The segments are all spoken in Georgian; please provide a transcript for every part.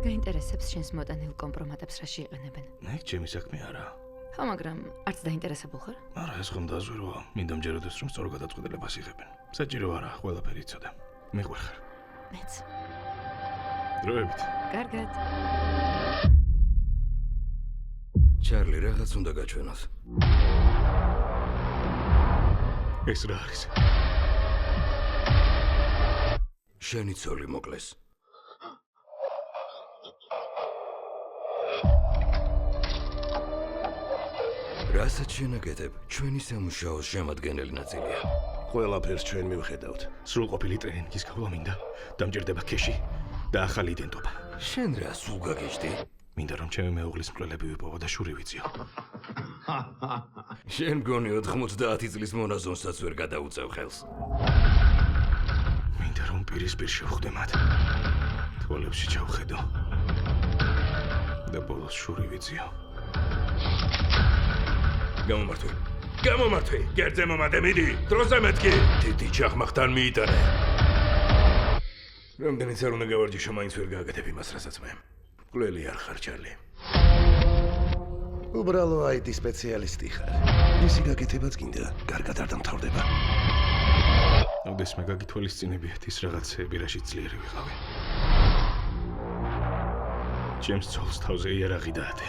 გაინტერესებს შენს მოტანილ კომპრომატებს რა შეიყენებენ? მე ჩემი საქმე არა. ხო, მაგრამ არც დაინტერესებულ ხარ? არა, ეს ხომ დაზვერვა. მინდა მჯეროდეს რომ სწორ გადაწყვეტილებას იღებენ. საჭირო არა, ყველაფერი იცოდე. მიყვარ ხარ. მეც. დროებით. კარგად. ჩარლი, რაღაც უნდა გაჩვენოს. ეს რა არის? შენი ცოლი მოკლეს. რასაც შენაკეთებ, ჩვენი სამუშაოს შემადგენელი ნაწილია. ყველაფერს ჩვენ მივხედავთ. სრულყოფილი ტრენინგის გავლა მინდა. დამჭირდება ქეში და ახალი იდენტობა. შენ რა სულ გაგიჟდი? მინდა რომ ჩემი მეუღლის მკვლელები ვიპოვო და შური ვიწიო. შენ გონი 90 წლის მონაზონსაც ვერ გადაუწევ ხელს. მინდა რომ პირისპირ შევხვდე მათ. თვალებში ჩავხედო. და ბოლოს შური ვიწიო. გამომართვი, გერძე მომადე მიდი, დროზე მეთქი. დიდი ჩახმახთან მიიტანე. რამდენიც არ უნდა გავარჯიშო, მაინც ვერ გააკეთებ იმას, რასაც მე. მკვლელი არ ხარ, ჩარლი. უბრალო IT სპეციალისტი ხარ. ისი გაკეთებაც გინდა, კარგად არ დამთავრდება. ოდესმე გაგითვალისწინებიათ ის რაღაცეები, რაშიც ძლიერი ვიყავი. ჩემს ცოლს თავზე იარაღი დაადე.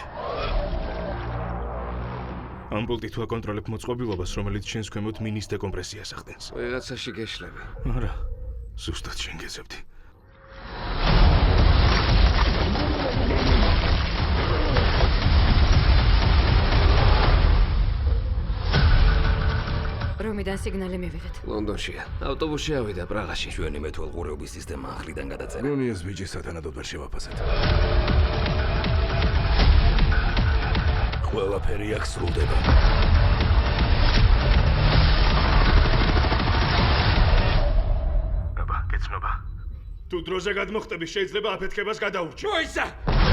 ამბოლტი თუ აკონტროლებ მოწყობილობას, რომელიც შენს ქვემოთ მინის დეკომპრესიას ახდენს. ვიღაცაში გეშლები. არა, ზუსტად შენ გეძებდი. რომიდან სიგნალი მივიღეთ? ლონდონშია. ავტობუსში ავიდა პრაღაში. ჩვენი მეთვალყურეობის სისტემა ახლიდან გადაწერა. ნუნიეს ბიჭი სათანადოდ ვერ შევაფასეთ. ყველაფერი აქ სრულდება. აბა, გეცნობა. თუ დროზე გადმოხტები, შეიძლება აფეთქებას გადაურჩი. მოიცა!